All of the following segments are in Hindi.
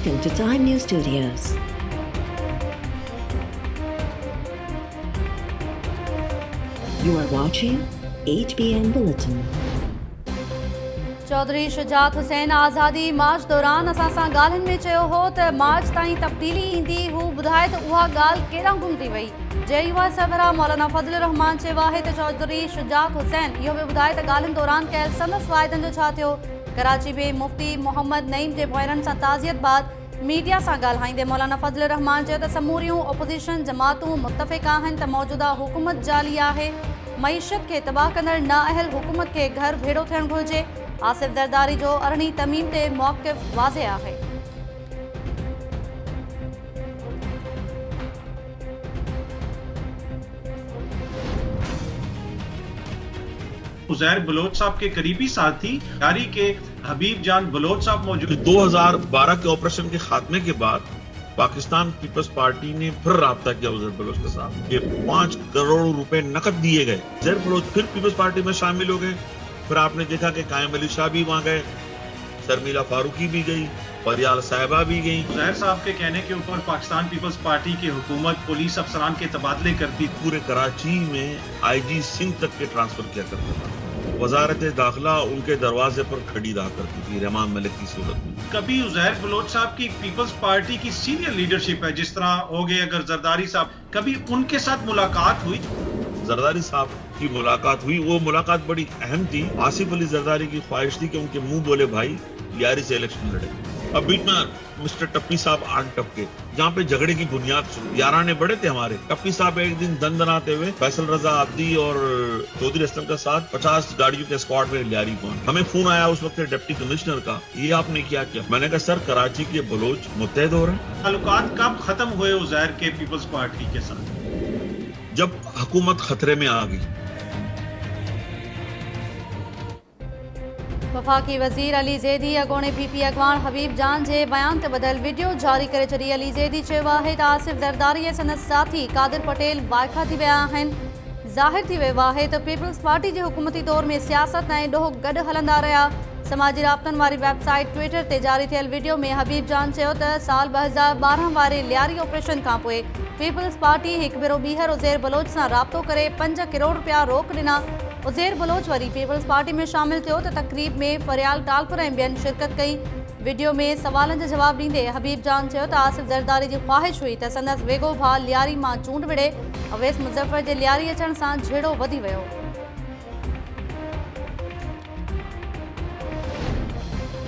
Welcome to Time News Studios. You are watching 8 PM Bulletin. Chaudhary Shujaat Hussain आज़ादी मार्च दौरान असां सां ॻाल्हियुनि में चयो हो त मार्च ताईं तब्दीली ईंदी। हू ॿुधाए त उहा ॻाल्हि केॾां गुम थी वई। JUI सरबराह मौलाना फज़ल रहमान चयो आहे त चौधरी शुजात हुसैन इहो बि ॿुधाए त ॻाल्हियुनि दौरान कयल संदसि वाइदनि जो छा थियो। कराची में मुफ्ती मोहम्मद नईम जे पोयरनि सां ताज़ियत बाद मीडिया सां ॻाल्हाईंदे मौलाना फज़ल रहमान चयो त समूरियूं ओपोज़िशन जमातूं मुतफ़िक़ आहिनि त मौजूदा हुकूमत जाली आहे। मईशत खे तबाह कंदड़ नाअहल हुकूमत खे घर भेड़ो थियणु घुरिजे। आसिफ ज़रदारी जो अरणी तमीम ते मौक़िफ़ वाज़े आहे। उज़ैर बलोच साहब के करीबी साथी यारी के हबीब जान बलोच साहब मौजूद। 2012 के ऑपरेशन के खात्मे के बाद पाकिस्तान पीपल्स पार्टी ने फिर राब्ता किया उज़ैर बलोच के साथ। ये 5 करोड़ रुपए नकद दिए गए। उज़ैर बलोच फिर पीपल्स पार्टी में शामिल हो गए। फिर आपने देखा कि कायम अली शाह भी वहां गए, शर्मिला फारूकी भी गई, परियाल साहिबा भी गई। उज़ैर साहब के कहने के ऊपर पाकिस्तान पीपल्स पार्टी की हुकूमत पुलिस अफसरान के तबादले करती। पूरे कराची में IG सिंह तक के ट्रांसफर किया करता था। वजारत दाखिला उनके दरवाजे पर खड़ी रहा करती थी रहमान मलिक की सूरत में। कभी उज़ैर बलोच साहब की पीपल्स पार्टी की सीनियर लीडरशिप है, जिस तरह हो गए अगर जरदारी साहब, कभी उनके साथ मुलाकात हुई? जरदारी साहब की मुलाकात हुई। वो मुलाकात बड़ी अहम थी। आसिफ अली जरदारी की ख्वाहिश थी कि उनके मुंह बोले भाई यारी से इलेक्शन लड़े। अब बीच में मिस्टर टप्पी साहब आन टपके, जहाँ पे झगड़े की बुनियाद शुरू। याराने बड़े थे हमारे। टप्पी साहब एक दिन दंदनाते हुए फैसल रजा आब्दी और चौधरी असलम का साथ 50 गाड़ियों के स्क्वाड में लियारी पहुंचे। हमें फोन आया उस वक्त डिप्टी कमिश्नर का, ये आपने क्या किया? मैंने कहा सर कराची के बलोच मुत्तहद हो रहे हैं। ताल्लुकात कब खत्म हुए उज़ैर के पीपल्स पार्टी के साथ? जब हुकूमत खतरे में आ गई। वफाकी वज़ीर अली ज़ैदी अॻोणे PP अॻवान हबीब जान जे बयान ते ॿधल वीडियो जारी करे छॾी। अली ज़ैदी चयो आहे त आसिफ ज़रदारी ऐं संदसि साथी कादिर पटेल वाइखा थी विया आहिनि। ज़ाहिर थी वियो आहे त पीपल्स पार्टी जे हुकूमती दौर में सियासत ऐं ॾोह गॾु हलंदा रहिया। समाजी राब्तनि वारी वेबसाइट ट्विटर ते जारी थियल वीडियो में हबीब जान चयो त साल 2012 वारे लियारी ऑपरेशन खां पोइ पीपल्स पार्टी हिकु भेरो ॿीहर उज़ैर बलोच सां राब्तो करे 5 करोड़ रुपया रोक ॾिना। उज़ैर बलोच वरी पीपल्स पार्टी में शामिल थियो त तक़रीब में फरियाल टालपुर ऐं ॿियनि शिरकत कई। वीडियो में सवालनि जा जवाब ॾींदे हबीब जान चयो त आसिफ ज़रदारी जी ख्वाहिश हुई त संदसि वेगो भाउ लियारी मां चूंड विढ़े। अवैस मुज़फ़र जे लियारी अचण सां झेड़ो वधी वियो।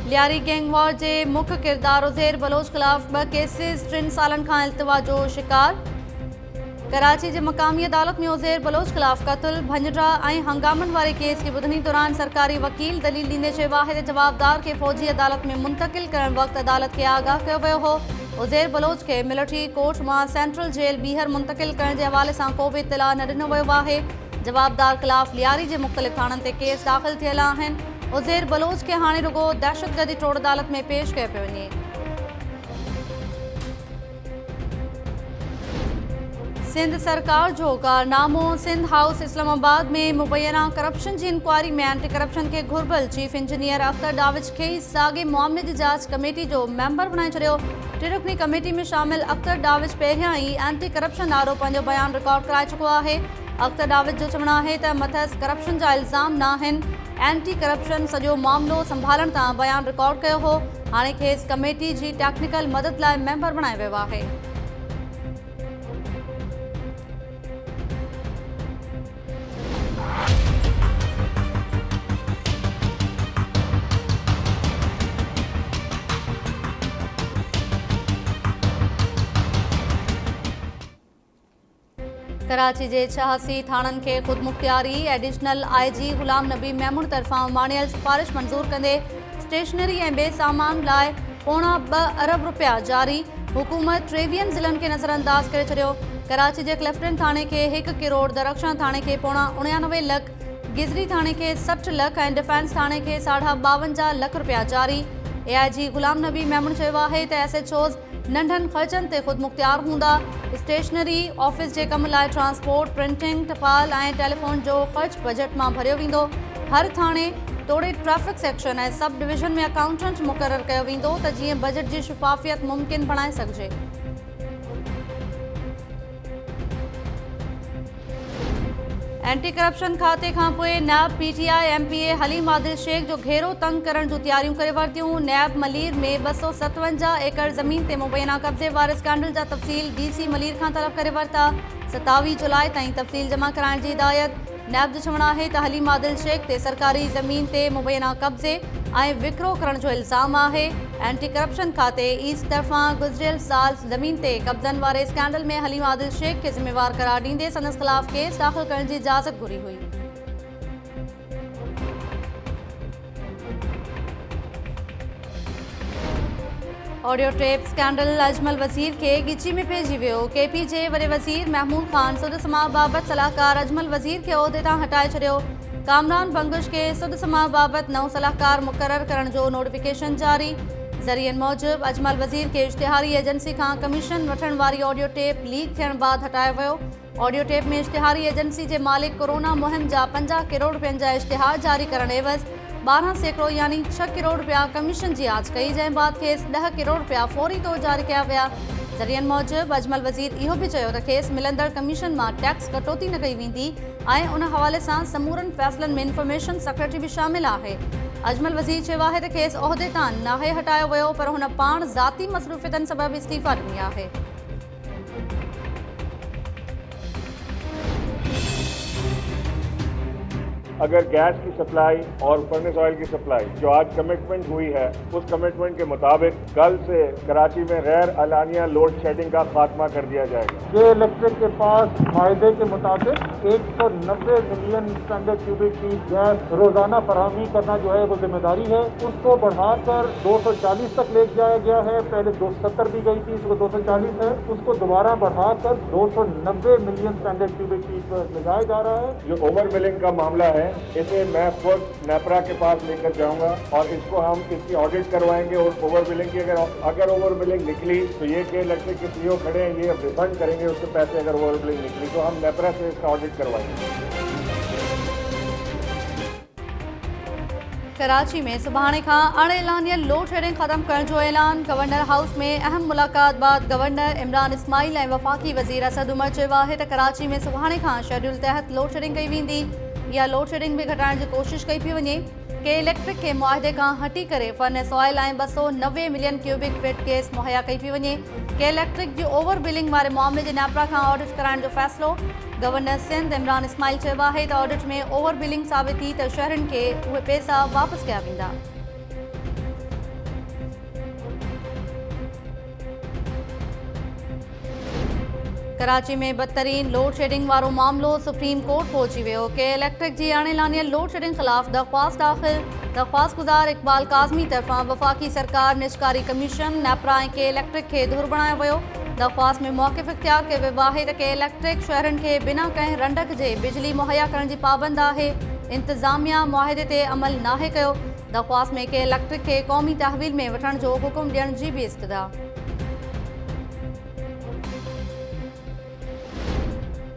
लियारी गैंग वॉर जे मुख्य किरदार उज़ैर बलोच ख़िलाफ़ 2 केसिस 3 सालनि खां इल्तिवा जो शिकार। कराची जे मक़ामी अदालत में उज़ैर बलोच ख़िलाफ़ क़त्ल, भंजड़ा ऐं हंगामनि वारे केस खे ॿुधणी दौरान सरकारी वकील दलील ॾींदे चयो आहे त जवाबदार खे फ़ौजी अदालत में मुंतक़िल करण वक़्तु अदालत खे आगाह कयो वियो हो। उज़ैर बलोच खे मिलिट्री कोर्ट मां सेंट्रल जेल ॿीहर मुंतक़िल करण जे हवाले सां को बि इतिला न ॾिनो वियो आहे। जवाबदार ख़िलाफ़ लियारी जे मुख़्तलिफ़ थाणनि ते केस दाख़िल थियल आहिनि। उज़ैर बलोच खे हाणे रुगो दहशतगर्दी टोड़ अदालत में पेश कयो पियो वञे। सिंध सरकार जो कारनामो। सिंध हाउस इस्लामाबाद में मुबैना करप्शन जी इंक्वायरी में एंटी करप्शन के घुर्बल चीफ इंजीनियर अख्तर डाविच खे साॻे मामले जी जांच कमेटी जो मेंबर बणाए छॾियो। 3 रुकनी कमेटी में शामिल अख्तर डाविच पहिरियां ई एंटी करप्शन नारो पंहिंजो बयान रिकॉर्ड कराए चुको आहे। अख्तर डाविच जो चवणु आहे त मथसि करप्शन जा इल्ज़ाम न आहिनि। एंटी करप्शन सॼो मामिलो संभालण तां बयान रिकॉर्ड कयो हो। हाणे खेसि कमेटी जी टेक्निकल मदद लाइ मेंबर बणायो वियो आहे। कराची जे 86 थाणनि खे ख़ुदमुख्तियारी। एडिशनल IG ग़ुलाम नबी मेमून तरफ़ां उमाणियल सिफ़ारिश मंज़ूर कंदे स्टेशनरी ऐं ॿिए सामान लाइ 2.25 अरब रुपया जारी। हुकूमत 23 ज़िलनि खे नज़रअंदाज करे छॾियो। कराची जे क्लिफ्टन थाणे खे 1 करोड़, दरख्शां थाणे खे 99 लख, गिज़री थाणे खे 60 लख ऐं डिफेंस थाणे खे 52.5 लख रुपया जारी। AIG ग़ुलाम नबी मेमून चयो आहे त SHOs नंढनि ख़र्चनि ते ख़ुदमुख्तियार हूंदा। स्टेशनरी, ऑफिस जे कम लाइ ट्रांसपोर्ट, प्रिंटिंग, टपाल ऐं टेलीफोन जो ख़र्च बजट मां भरियो वेंदो। हर थाणे तोड़े ट्रैफिक सेक्शन ऐं सब डिवीजन में अकाउंटेंट मुक़ररु कयो वेंदो त जीअं बजट जी शफ़ाफ़ियत मुमकिन बणाए सघिजे। एंटी करप्शन खाते खां पोइ नैब पीटीआई एमपीए हलीम आदिल शेख जो घेरो तंग करण जूं तयारियूं करे वरितियूं। नैब मलीर में 257 एकड़ ज़मीन ते मुबैना कब्ज़े वारे स्कैंडल जा तफ़सील डीसी मलीर खां तलब करे वरिता। 27 जुलाई ताईं तफ़सील जमा कराइण जी हिदायत। नैब जो चवणु आहे त हलीम आदिल शेख ते सरकारी ज़मीन ते मुबैना कब्ज़े ऐं विकिरो करण जो इल्ज़ाम आहे। एंटी करप्शन खाते ईस्ट तरफ़ां गुज़िरियल साल ज़मीन ते कब्ज़नि वारे स्कैंडल में हलीम आदिल शेख खे ज़िम्मेवार करार ॾींदे संदसि ख़िलाफ़ केस दाख़िल करण जी इजाज़त घुरी हुई। ऑडियो टेप स्कैंडल अजमल वज़ीर के गिची में पइजी वियो। केपी जे वॾे वज़ीर महमूद ख़ान सुद समाअत बाबति सलाहकार अजमल वज़ीर खे उहिदे तां हटाए छॾियो। कामरान बंगुश के सुद समाअत बाबति नओं सलाहकार मुक़ररु करण जो नोटिफिकेशन जारी। ज़रियनि मूजिबि अजमल वज़ीर खे इश्तिहारी एजेंसी खां कमीशन वठण वारी ऑडियो टेप लीक थियण बाद हटायो वियो। ऑडियो टेप में इश्तिहारी एजेंसी जे मालिक कोरोना मुहिम जा 50 करोड़ रुपयनि जा इश्तिहार जारी करण एवज़ 12 सैकड़ो यानी 6 करोड़ रुपया कमीशन जी आंच कई, जंहिं बाद खेसि 10 करोड़ रुपया फौरी तौर जारी कया विया। ज़रियनि मूजिबि अजमल वज़ीर इहो बि चयो त खेसि मिलंदड़ कमीशन मां टैक्स कटौती न कई वेंदी ऐं उन हवाले सां समूरनि फ़ैसिलनि में इंफॉर्मेशन सेक्रेटरी बि शामिल आहे। अजमल वज़ीर चयो आहे त खेसि उहिदे तां नाहे हटायो वियो, पर हुन पाण ज़ाती मसरूफ़ियतनि सबबि इस्तीफ़ा ॾिनी आहे। अगर गैस की सप्लाई और फर्नेस ऑयल की सप्लाई जो आज कमिटमेंट हुई है उस कमिटमेंट के मुताबिक कल से कराची में गैर अलानिया लोड शेडिंग का खात्मा कर दिया जाएगा। जे इलेक्ट्रिक के पास फायदे के मुताबिक 190 million standard cubic feet gas रोजाना फराहमी करना जो है वो जिम्मेदारी है, उसको बढ़ाकर 240 तक ले जाया गया है। पहले 270 दी गई थी, इसको 240 है, उसको दोबारा बढ़ाकर 290 मिलियन स्टैंडर्ड क्यूबिक फीट पर ले जाया जा रहा है। जो ओवर बिलिंग का मामला है इसे मैं खुद नेपरा के पास लेकर जाऊंगा और इसको हम इसकी ऑडिट करवाएंगे और ओवर बिलिंग की अगर ओवर बिलिंग निकली तो ये के इलेक्ट्रिक के सीईओ खड़े हैं, ये रिफंड करेंगे उसके पैसे। अगर ओवर बिलिंग निकली तो हम नेपरा से इसका ऑडिट करवाएंगे। कराची में सुभाणे खां अणएलानिया लोड शेडिंग ख़त्म करण जो ऐलान। गवर्नर हाउस में अहम मुलाक़ात बाद गवर्नर इमरान इस्माइल ऐं वफ़ाक़ी वज़ीर असद उमर चयो आहे त कराची में सुभाणे खां शेड्यूल तहत लोड शेडिंग कई वेंदी। इहा लोड शेडिंग बि घटाइण जी कोशिश कई पई वञे। के इलेक्ट्रिक खे मुआहदे खां हटी करे फर्नेस ऑयल ऐं 290 मिलियन क्यूबिक फीट गैस मुहैया कई पई वञे। के इलेक्ट्रिक जी ओवर बिलिंग वारे मामले जे नेपरा खां ऑडिट कराइण जो फ़ैसिलो। गवर्नर सिंध इमरान इस्माइल चयो आहे त ऑडिट में ओवर बिलिंग साबित थी त शहरनि खे उहे पैसा वापसि कया वेंदा। कराची में बदतरीन लोड शेडिंग वारो मामलो सुप्रीम कोर्ट पहुची वियो। के इलेक्ट्रिक जी अणएलानिया लोड शेडिंग ख़िलाफ़ दरख़्वास्त दाख़िल। दरख़्वास्त गुज़ार इक़बाल काज़मी तरफ़ां वफ़ाक़ी सरकार निष्कारी कमीशन नेपरा ऐं के इलेक्ट्रिक खे धुर बणायो वियो। दरख़्वास्त में मौक़िफ़ इख्तियार कयो वियो आहे त के इलेक्ट्रिक शहरनि खे बिना कंहिं रंडक जे बिजली मुहैया करण जी पाबंद आहे। इंतिज़ामिया मुआहदे ते अमल नाहे कयो। दरख़्वास्त में के इलेक्ट्रिक खे क़ौमी तहवील में वठण जो हुकुम ॾियण जी बि इस्तदा।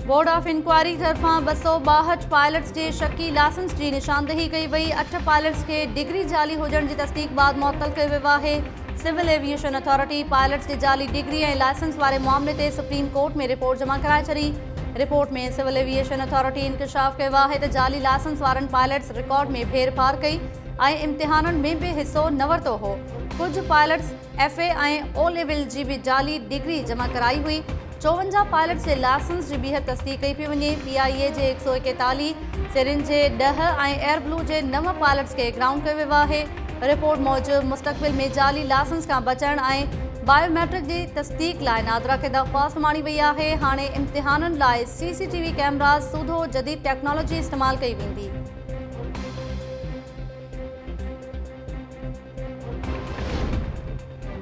बोर्ड ऑफ इंक्वायरी तरफ़ां 262 पायलट्स जे शकी लाइसेंस जी निशानदेही कई वई। 8 पायलट्स खे डिग्री जाली हुजण जी तस्दीक़ बाद मुअत्तल कयो वियो आहे। सिविल एविएशन अथॉरिटी पायलट्स जे जाली डिग्री ऐं लाइसेंस वारे मामले ते सुप्रीम कोर्ट में रिपोर्ट जमा कराए छॾी। रिपोर्ट में सिविल एविएशन अथॉरिटी इंकशाफ कयो आहे त जाली लाइसेंस वारनि पायलट्स रिकॉर्ड में फेरफार कई ऐं इम्तिहाननि में बि हिसो न वरितो हो। कुझु पायलट्स FA ऐं O लेवल जी बि जाली डिग्री जमा कराई हुई। 54 पायलट्स जे लाइसेंस जी ॿीहर तस्दीक़ कई पई वञे। PIA जे 141, सिरिन जे 10 ऐं एयर ब्लू जे 9 पायलट्स खे ग्राउंड कयो वियो आहे। रिपोर्ट मूजिबि मुस्तक़बिल में जाली लाइसेंस खां बचण ऐं बायोमेट्रिक जी तस्दीक़ लाइ नादरा खे दरख़्वास्त माणी वई आहे। हाणे इम्तिहाननि लाइ CCTV कैमराज़ सूधो जदीद टेक्नोलॉजी इस्तेमालु कई वेंदी।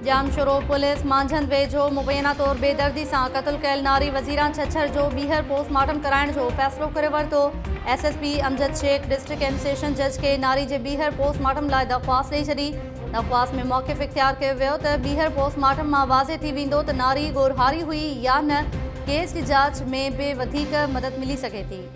जामशोरो पुलिस मांझंद वेझो मुबैना तौर बेदर्दी सां क़त्ल कयल नारी वज़ीरा छछर जो ॿीहर पोस्टमार्टम कराइण जो फ़ैसिलो करे वरितो। SSP Amjad Shaikh district and session जज खे नारी जे ॿीहर पोस्टमार्टम लाइ दरख़्वास्त ॾेई छॾी। दरख़्वास्त में मौक़िफ़ इख्तियार कयो वियो त ॿीहर पोस्टमार्टम मां वाज़े थी वेंदो त नारी ॻोरहारी हुई या न। केस जी जांच में बि वधीक मदद मिली सघे थी।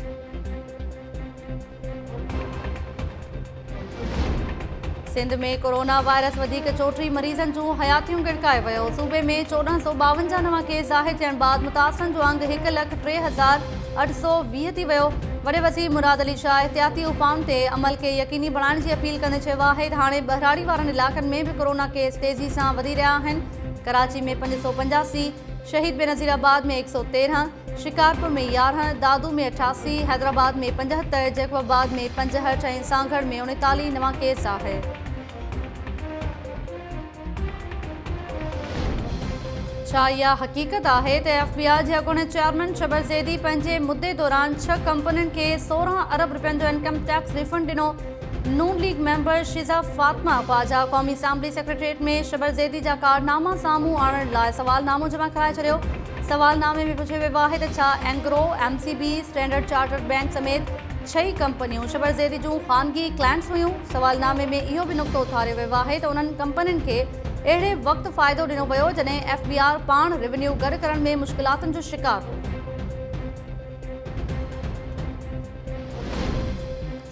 सिंध में कोरोना वायरस वधीक 34 मरीज़नि जूं हयातियूं गिड़काए वियो। सूबे में 1452 नवां केस ज़ाहिर थियण बाद मुतासिरनि जो अंग 1,03,820 थी वियो। वॾे वज़ीर मुराद अली शाह एहतियाती उपाउनि ते अमल खे यकीनी बणाइण जी अपील कंदे चयो आहे त हाणे बहिराड़ी वारनि इलाक़नि में बि कोरोना केस तेज़ी सां वधी रहिया आहिनि। कराची में 585, शहीद बेनज़ीराबाद में 113, शिकारपुर में 11, दादू में 88, हैदराबाद में 75, जैकबाबाद में 65 ऐं सांगड़ में 39 नवां केस आहे। छा इहा हक़ीक़त आहे त FBI जे अॻूणे चेयरमैन शबर ज़ैदी पंहिंजे मुद्दे दौरान 6 कंपनियुनि खे 16 अरब रुपयनि जो इनकम टैक्स रिफंड ॾिनो? नून लीग मेंबर शिज़ा फातिमा ख्वाजा क़ौमी असम्बली सेक्रेटरिएट में शबर ज़ैदी जा कारनामा साम्हूं आणण लाइ सवालनामो जमा कराए छॾियो। सवालनामे में पुछियो वियो आहे त छा Engro, MCB, standard chartered bank समेत 6 कंपनियूं शबर ज़ैदी जूं ख़ानगी क्लाइंट्स हुयूं। सवालनामे में इहो बि नुक़्तो उथारियो वियो आहे त उन्हनि कंपनियुनि खे अहिड़े वक़्तु फ़ाइदो ॾिनो वियो जॾहिं FBI पाण रेवेन्यू गॾु करण में मुश्किलातुनि जो शिकार हो।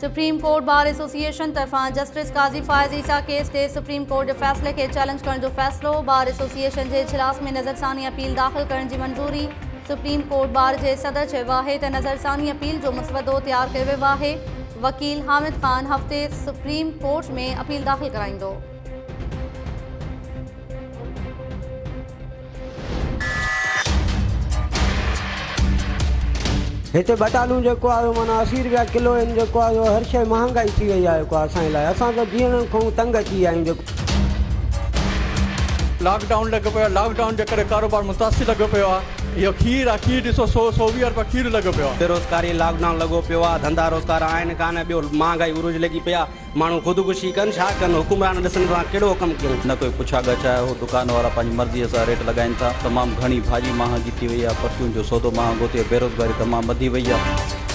सुप्रीम कोर्ट बार एसोसिएशन तरफ़ां जस्टिस काज़ी फ़ाइज़ ईसा केस ते सुप्रीम कोर्ट जे फ़ैसिले खे चैलेंज करण जो फ़ैसिलो। बार एसोसिएशन जे इजलास में नज़रसानी अपील दाख़िल करण जी मंज़ूरी। सुप्रीम कोर्ट बार जे सदर चयो आहे त नज़रसानी अपील जो मुसवदो तयारु कयो वियो आहे। वकील हामिद ख़ान हफ़्ते सुप्रीम कोर्ट में अपील दाख़िल कराईंदो। हिते बटालू जेको आहे माना 80 रुपया किलो आहिनि। जेको आहे हर शइ महांगाई थी वई आहे। जेको असांजे लाइ असां त जीअण खां तंग अची विया आहियूं। जेको लॉकडाउन लॻो पियो आहे, लॉकडाउन जे करे कारोबार मुतासिर लॻो पियो आहे। इहो खीर आहे, खीर ॾिसो 120 रुपया खीर लॻो पियो आहे। बेरोज़गारी लॉकडाउन लॻो पियो आहे, धंधा रोज़गार आहिनि कान, ॿियो महांगाई उरूज लॻी पिया। माण्हू ख़ुदिकुशी कनि, छा कनि? हुकुमरान ॾिसनि था कहिड़ो कमु कयूं। न कोई पुछा गछा आहे, हो दुकान वारा पंहिंजी मर्ज़ीअ सां रेट लॻाइनि था। तमामु घणी भाॼी महांगी थी वई आहे, परचून जो सौदो महांगो थिए, बेरोज़गारी तमामु वधी वई आहे।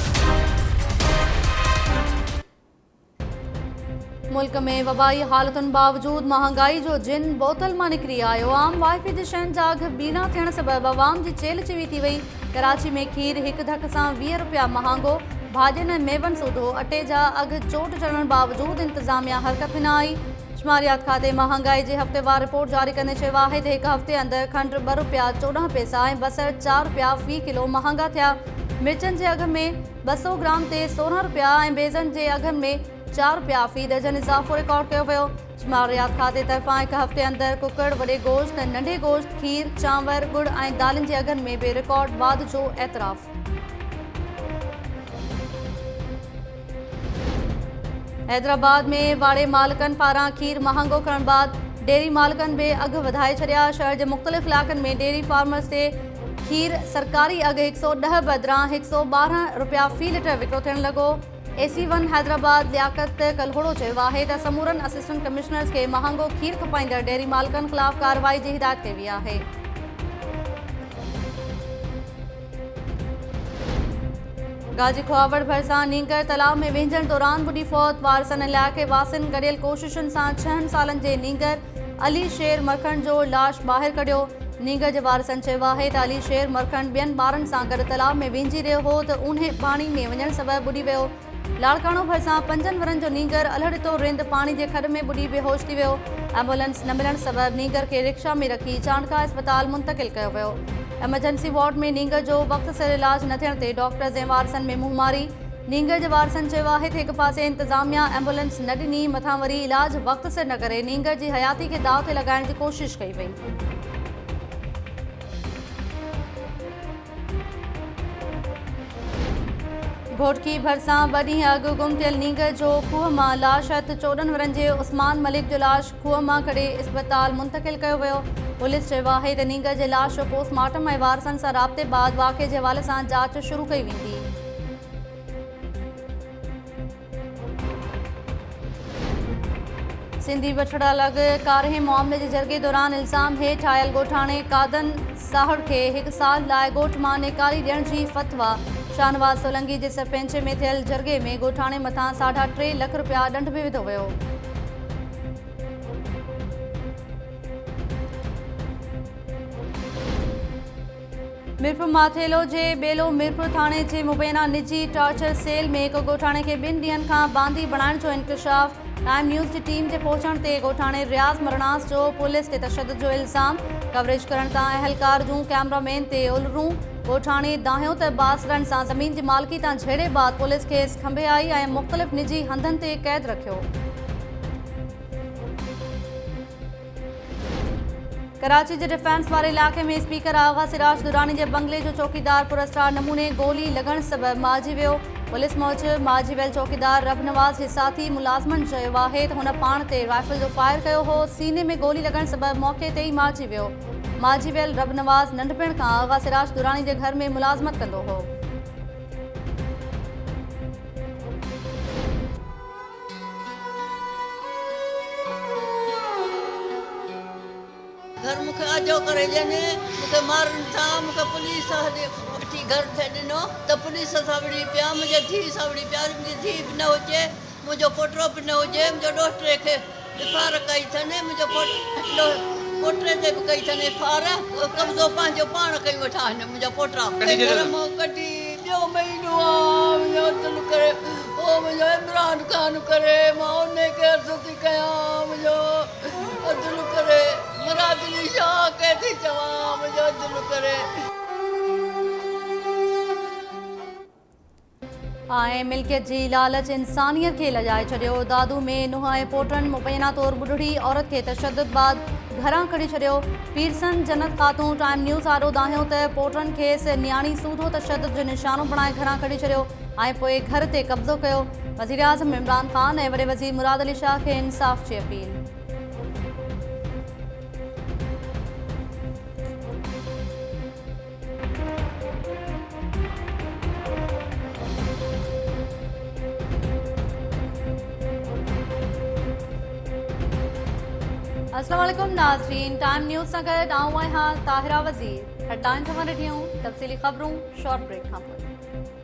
मुल्क में वबाई हालतुनि बावजूद महांगाई जो जिन बोतल मां निकिरी आयो। आम वाइफे जी शयुनि जा अघ बीणा थियण सबबि अवाम जी चेल चिवी थी वई। कराची में खीर हिकु धक सां 20 रुपया महांगो। भाॼियुनि ऐं मेवनि सूधो अटे जा अघ चोट चढ़ण बावजूद इंतज़ामिया हरकत में न आई। शुमारियात खाते महांगाई जी हफ़्तेवार रिपोर्ट जारी कंदे चयो आहे त हिकु हफ़्ते अंदरि खंडु 2 रुपया 14 पैसा ऐं बसर 4 रुपया फ़ी किलो महांगा थिया। मिर्चनि जे अघ में 200 ग्राम ते 16 रुपया ऐं बेज़नि जे अघनि में 4 रुपया फ़ी दर्जन इज़ाफ़ो रिकॉर्ड कयो वियो। शुमारियात खाते तरफ़ां हिकु हफ़्ते अंदरि कुकड़, वॾे गोश्त, नंढे गोश्त, खीर, चांवर, गुड़ ऐं दालनि जे अघनि में बि रिकॉर्ड वाधि जो एतिराफ़। हैदराबाद में वाड़े मालिकनि पारां खीर महांगो करण बाद डेयरी मालिकनि बि अघ वधाए छॾिया। शहर जे मुख़्तलिफ़ इलाक़नि में डेयरी फार्मर्स ते खीर सरकारी अघ 110 बदिरां 112 रुपया फ़ी लीटर विकिरो थियणु लॻो। AC1 हैदराबाद लियाकत कलहोड़ो चयो आहे त समूरनि असिस्टेंट कमिश्नर्स खे महांगो खीर खपाईंदड़ डेयरी मालिकनि ख़िलाफ़ कार्रवाई जी हिदायत कई वई आहे। गाजी खुआवड़ भरिसां नींगर तालाब में विंझण दौरान बुॾी फौत। वारसनि इलाइक़े वासियुनि गॾियल कोशिशुनि सां 6 सालनि जे नींगर अली शेर मरखण जो लाश ॿाहिरि कढियो। नींगर जे वारसनि चयो आहे त अली शेर मरखण ॿियनि ॿारनि सां गॾु तालाब में विंझी रहियो हो त उन्हे पाणी में वञण सबबि बुॾी वियो। लाड़काणो भरिसां 5 वरनि जो नींगर अलहड़ितो रिंद पाणी जे खॾ में बुॾी बेहोश थी वियो। एम्बुलेंस न मिलण सबबि नींगर खे रिक्शा में रखी चाणका अस्पताल मुंतक़िल कयो वियो। एमरजेंसी वार्ड में नींगर जो वक़्त सिर इलाज न थियण ते डॉक्टर्स ऐं वारसनि में मुंहमारी। नींगर जे वारसनि चयो आहे त हिकु पासे इंतज़ामिया एम्बुलेंस न ॾिनी, मथां वरी इलाज वक़्त सिर न करे नींगर जी हयाती खे दाव ते लॻाइण जी कोशिशि कई वई। घोटकी भरिसां 2 ॾींहं अॻु गुम थियल नींगर जो खूह मां लाश हथ 14 वरनि जे उस्मान मलिक जो लाश खूह मां कढे अस्पताल मुंतक़िल कयो वियो। पुलिस चयो आहे त नींगर जे लाश जो पोस्टमार्टम ऐं वारसनि सां राब्ते बाद वाक़े जे हवाले सां जांच शुरू कई वेंदी। सिंधी बछड़ा लॻ कारहे मामले जे जरगे दौरान इल्ज़ाम हेठि आयल ॻोठाणे कादन साहड़ खे 1 साल लाइ ॻोठ मां निकारी ॾियण जी फतवा। शाहनवाज़ सोलंकी जे सरपंच में थियल जरगे में ॻोठाणे मथां 3.5 लख रुपया ॾंढ बि विधो वियो। मीरपुर माथेलो जे बेलो मीरपुर थाणे जे मुबैना निजी टॉर्चर सेल में हिकु ॻोठाणे खे 2 ॾींहनि खां बांदी बणाइण जो इंकशाफ। टाइम न्यूज़ की टीम के पहुंचण ते ॻोठाणे रियाज़ मरनास जो पुलिस ते तशद्दुद जो इल्ज़ाम कवरेज करण तां अहलकार जूं कैमरामैन ते उलरूं ॻोठाणे दाहियों त बासरन सां ज़मीन जी मालिकी तां झेड़े बाद पुलिस खेसि खंभे आई ऐं मुख़्तलिफ़ निजी हंधनि ते क़ैद रखियो। कराची के डिफेंस वाले इलाके में स्पीकर आगा सिराज दुरानी के बंगले जो चौकीदार पुरस्कार नमूने गोली लगन सबब मारिजी वियो। पुलिस मूजिब मारिजी वियल चौकीदार रब नवाज़ जे साथी मुलाज़मन चयो आहे त हुन पाण ते राइफल जो फायर कयो हो। सीने में गोली लगन सबब मौके ते ही मारिजी वियो। मारिजी वियल रब नवाज़ नंढपिण खां आगा सिराज दुरानी के घर में मुलाज़मत कंदो हो। घर मुखे आजो करे जने मुखे मारन था मुखे पुलिस अठी घर थे दिनो त पुलिस सावड़ी पिया मुझे थी सावड़ी प्यार मुझे थी न होजे मुझो पोटरो न होजे मुझो डॉक्टर के फार कई थने मुझो पोटरे ते कई थने फार कब्जो पांजो पाण कई वठा ने मुझो पोटरा घर मो कटी जो महीनो आ मुझो दिल करे ओ मुझो इमरान खान करे मां ने के अर्ज़ी कया मुझो दिल करे मरा दिल शाह कैसी चवा मुझो दिल करे। आए मिल्कियत जी लालच इंसानियत के लजाए छड़ियो। दादू में नुंह ऐं पोटन मुबैना तौर बुढ़ड़ी औरत के तशद्दुद बाद घरां कढी छड़ियो। पीरसन जन्नत खातून टाइम न्यूज़ आरो दाहियो त पोटन खेसि न्याणी सूधो तशद्दुद जो निशानो बणाए घरां कढी छड़ियो ऐं पोइ घर ते कब्ज़ो कयो। वज़ीर आज़म इमरान खान ऐं वॾे वज़ीर मुराद अली शाह खे इंसाफ़ जी अपील। अस्सलाम वालेकुम नाज़रीन, टाइम न्यूज़ सां गॾु आऊं आहियां ताहिरा वज़ीर। हेडलाइन खबरूं ॾिठियूं, तफ़सीली ख़बरूं शॉर्ट ब्रेक खां पोइ।